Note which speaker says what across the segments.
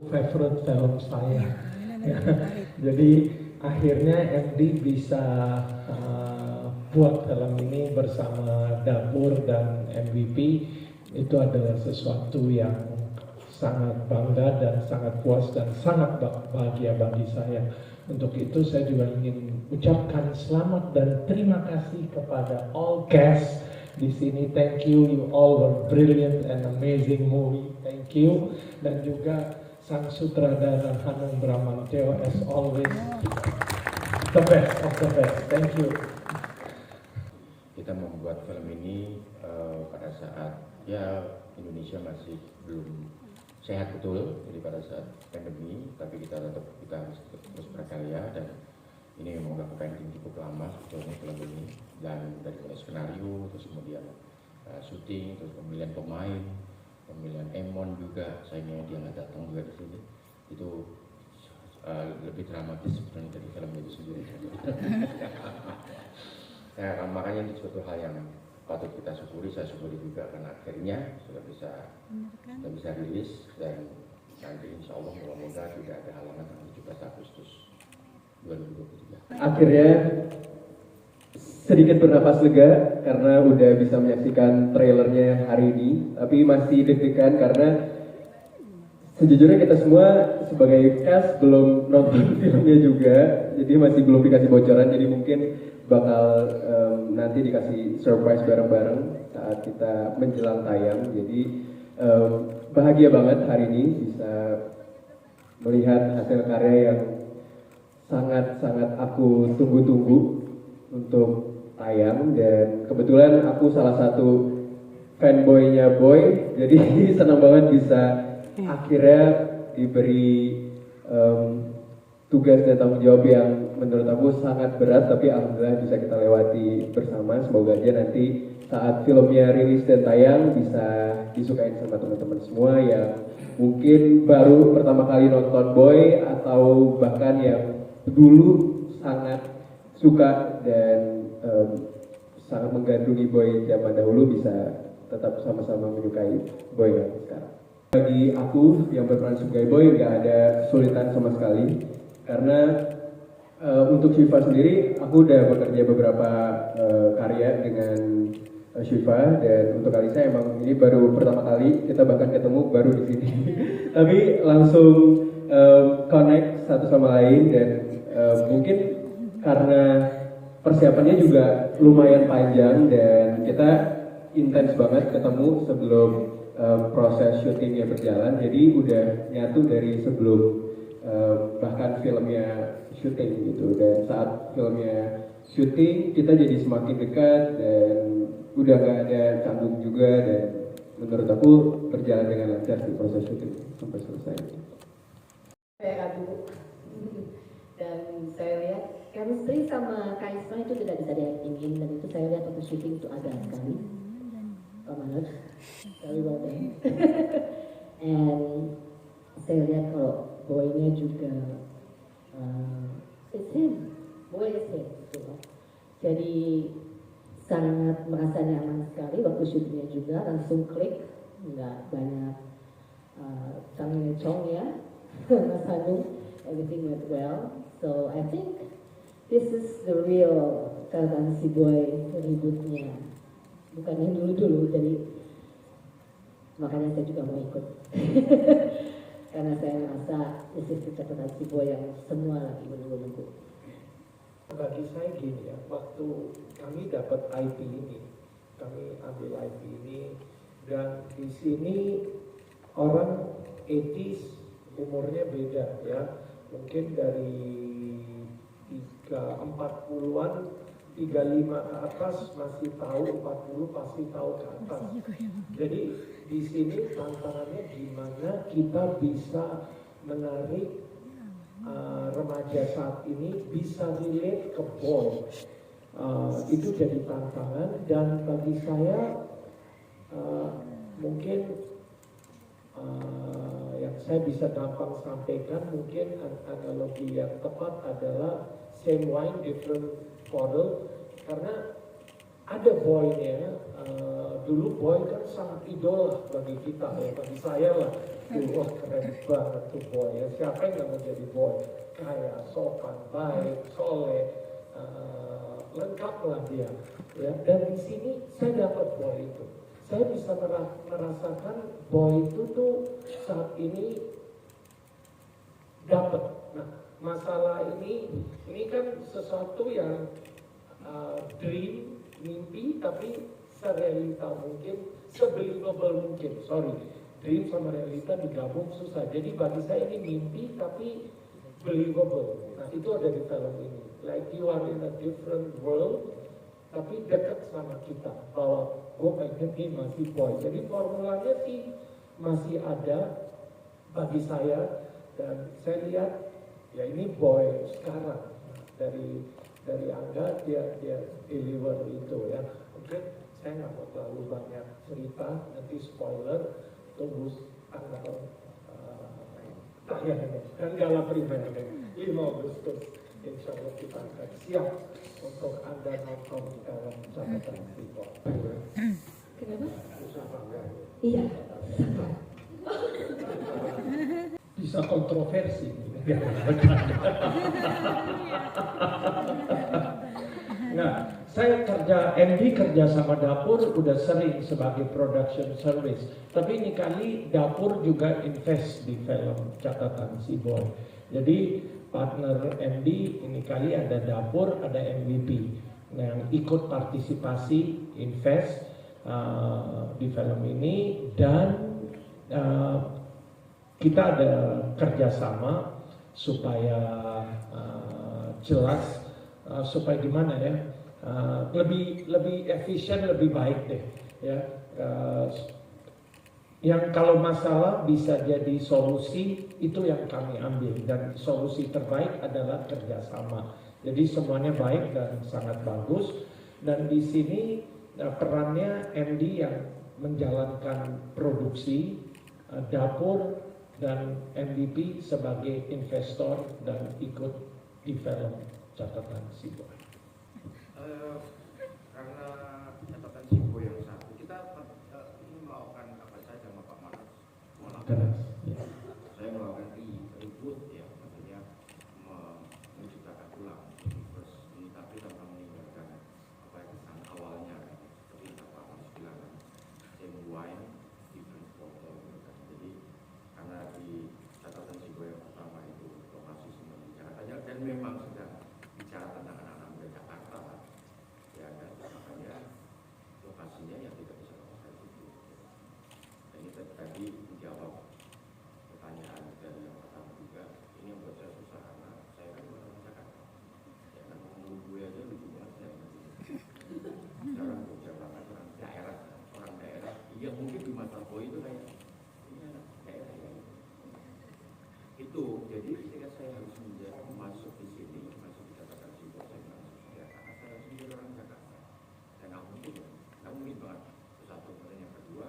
Speaker 1: favorite film saya. Ya, jadi akhirnya MD bisa buat film ini bersama Dapur dan MVP. Itu adalah sesuatu yang sangat bangga dan sangat puas dan sangat bahagia bagi saya. Untuk itu saya juga ingin ucapkan selamat dan terima kasih kepada all cast di sini. Thank you, you all were brilliant and amazing movie. Thank you. Dan juga sang sutradara Hanung Bramantyo as always the best of the best. Thank you.
Speaker 2: Kita membuat film ini pada saat ya Indonesia masih belum sehat betul, jadi pada saat pandemi, tapi kita harus terus berkarya dan ini memang melakukan yang cukup lama sebetulnya film ini, dan dari mulai skenario, terus kemudian syuting, terus pemilihan pemain, pemilihan Emon juga, sayangnya dia nggak datang juga di sini, itu lebih dramatis sebenarnya dari film itu sendiri. Nah, makanya itu suatu hal yang patut kita syukuri, saya syukuri juga karena akhirnya sudah bisa rilis dan nanti insya Allah mudah-mudahan tidak ada halangan tanggal 17 Agustus 2023.
Speaker 3: Akhirnya sedikit bernapas lega karena udah bisa menyaksikan trailernya hari ini, tapi masih deg-degan karena sejujurnya kita semua sebagai cast belum nonton filmnya juga, jadi masih belum dikasih bocoran, jadi mungkin bakal nanti dikasih surprise bareng-bareng saat kita menjelang tayang. Jadi bahagia banget hari ini bisa melihat hasil karya yang sangat-sangat aku tunggu-tunggu untuk tayang, dan kebetulan aku salah satu fanboy-nya Boy, jadi senang banget bisa akhirnya diberi tugas dan tanggung jawab yang menurut aku sangat berat, tapi alhamdulillah bisa kita lewati bersama. Semoga aja nanti saat filmnya rilis dan tayang bisa disukain sama teman-teman semua yang mungkin baru pertama kali nonton Boy atau bahkan yang dulu sangat suka dan sangat menggandrungi Boy zaman dahulu bisa tetap sama-sama menyukai Boy yang sekarang. Bagi aku yang berperan sebagai Boy nggak ada kesulitan sama sekali, karena untuk Syifa sendiri aku udah bekerja beberapa karya dengan Syifa, dan untuk Alisa emang ini baru pertama kali kita bahkan ketemu baru di sini tapi langsung connect satu sama lain, dan mungkin karena persiapannya juga lumayan panjang dan kita intens banget ketemu sebelum proses syutingnya berjalan, jadi udah nyatu dari sebelum bahkan filmnya syuting gitu. Dan saat filmnya syuting kita jadi semakin dekat dan udah gak ada canggung juga, dan menurut aku berjalan dengan lancar di proses syuting sampai selesai.
Speaker 4: Saya ragu dan saya lihat chemistry sama karisma itu tidak bisa diaktingin, dan itu saya lihat waktu syuting itu agak sekali. Pak Manoj, very well done. And saya lihat kalau Boy-nya juga it's him, Boy is him gitu. Jadi sangat merasa nyaman sekali waktu syutingnya juga, langsung klik, nggak banyak cong ya. Mas Hanung, everything went well, so I think this is the real catatan si Boy ributnya, bukan yang dulu-dulu. Jadi makanya saya juga mau ikut karena saya merasa this is the catatan si Boy yang semua lagi menunggu-nunggu.
Speaker 1: Bagi saya gini ya, waktu kami dapat IP ini, kami ambil IP ini, dan di sini orang 80s umurnya beda ya, mungkin dari 40-an, 35 ke atas masih tahu, 40 pasti tahu ke atas. Jadi di sini tantangannya gimana kita bisa menarik remaja saat ini bisa relate ke Boy. Itu jadi tantangan, dan bagi saya mungkin yang saya bisa gampang sampaikan, mungkin analogi yang tepat adalah same wine different bottle, karena ada Boy-nya dulu Boy kan sangat idola bagi kita ya, bagi saya lah. Wah keren banget tuh Boy ya. Siapa yang nggak mau jadi Boy? Kaya, sopan, baik, soleh, lengkap lah dia. Ya, dan di sini saya dapat Boy itu. Saya bisa merasakan Boy itu tuh saat ini dapat. Nah, masalah ini kan sesuatu yang dream, mimpi, tapi serealita mungkin, sebelievable mungkin. Sorry, dream sama realita digabung susah. Jadi bagi saya ini mimpi tapi believable. Nah itu ada di film ini. Like you are in a different world, tapi dekat sama kita. Bahwa gue pengen ini masih Boy. Jadi formulanya sih masih ada bagi saya. Dan saya lihat ya ini Boy sekarang dari Angga dia deliver itu ya. Oke, saya nggak mau terlalu banyak cerita, nanti spoiler, tunggu tanggal tayang dan gala primer 5 Agustus. Insya Allah kita akan siap untuk Anda nonton dalam catatan Freeport.
Speaker 4: Kenapa?
Speaker 1: Susah banget.
Speaker 4: Iya.
Speaker 1: Bisa kontroversi. Nah, saya kerja sama dapur udah sering sebagai production service. Tapi ini kali dapur juga invest di film catatan si Boy. Jadi partner MD ini kali ada dapur, ada MVP. Nah, yang ikut partisipasi invest di film ini dan kita ada kerjasama supaya jelas. Supaya gimana ya, lebih efisien, lebih baik deh ya. Yang kalau masalah bisa jadi solusi, itu yang kami ambil, dan solusi terbaik adalah kerjasama. Jadi semuanya baik dan sangat bagus, dan di sini perannya MD yang menjalankan produksi, dapur dan MVP sebagai investor dan ikut di film catatan si Boy.
Speaker 2: Karena catatan si Boy yang satu, kita ingin melakukan apa saja sama Pak Manas.
Speaker 1: Ya.
Speaker 2: Saya melakukan reboot ya, maksudnya menciptakan ulang universe ini, tapi tanpa meninggalkan apa yang kesan awalnya, seperti yang Pak Manas bilang, same wine, different bottle. Jadi karena di catatan si Boy yang pertama itu lokasi semua di Jakarta, dan memang sedang bicara tentang anak-anak muda Jakarta, ya kan, makanya lokasinya yang tidak bisa lokasi itu. Dan ini tadi menjawab pertanyaan dari yang pertama juga. Ini yang buat saya susah karena saya kan bukan orang Jakarta, ya kan, ngomong gue aja lucu banget saya. Sekarang Jogja banget, orang daerah. Iya mungkin di mata Boy itu kayak ini anak daerah ya. Itu jadi ketika saya harus masuk di sini, masuk di catatan si Boy, saya masuk ya, karena saya harus menjadi orang Jakarta. Saya nggak mungkin banget. Itu satu. Kemudian yang kedua,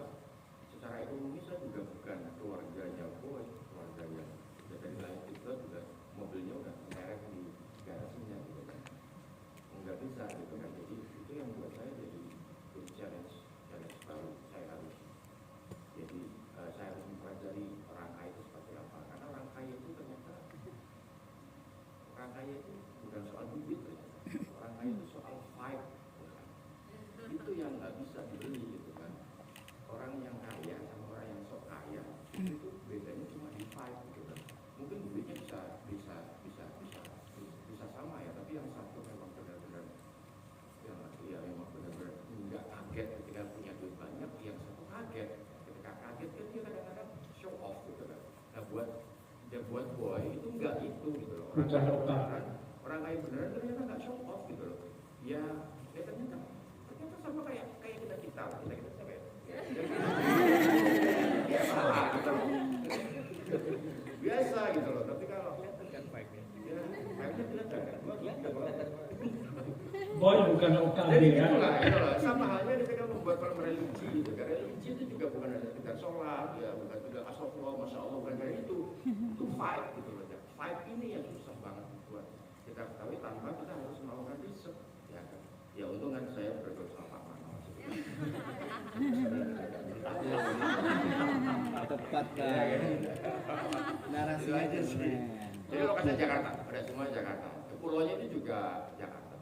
Speaker 2: secara ekonomi saya juga bukan keluarganya Boy, keluarga yang sudah dari lahir itu juga mobilnya udah merek di garasinya gitu kan. Nggak bisa gitu kan. Jadi itu yang buat saya jadi challenge baru. Saya harus mempelajari orang kaya itu seperti apa. Karena orang kaya itu ternyata bukan soal duit, orang kaya itu soal vibe. Itu yang nggak bisa dibeli gitu kan. Orang yang kaya sama orang yang sok kaya itu bedanya cuma di vibe gitu kan. Mungkin duitnya bisa sama ya, tapi yang satu memang benar-benar memang benar-benar nggak kaget ketika punya duit banyak, yang satu kaget. Ketika kaget kan dia kadang-kadang show off gitu kan. Nah buat Boy itu enggak itu gitu loh. Orang kaya beneran ternyata nggak show off gitu loh. Ya ternyata sama kayak kita lah, kita siapa ya? Ya salah gitu loh. Biasa gitu loh. Tapi kalau ya kayaknya kelihatan.
Speaker 1: Boy bukan OKB
Speaker 2: Jadi
Speaker 1: kan?
Speaker 2: itulah, sama halnya ketika membuat film religi gitu. Karena religi itu juga bukan ada sekedar sholat, ya bukan juga astagfirullah, masya Allah, bukan dari itu vibe gitu loh. Vibe ini yang susah banget buat kita ketahui tanpa kita harus melakukan riset, ya kan? Ya untung kan saya berdoa sama Pak Manas.
Speaker 5: Tepat kan? Narasinya
Speaker 2: Itu aja sih.
Speaker 5: keren.
Speaker 2: Jadi lokasinya Jakarta, ada semua Jakarta. Kepulauannya itu juga Jakarta.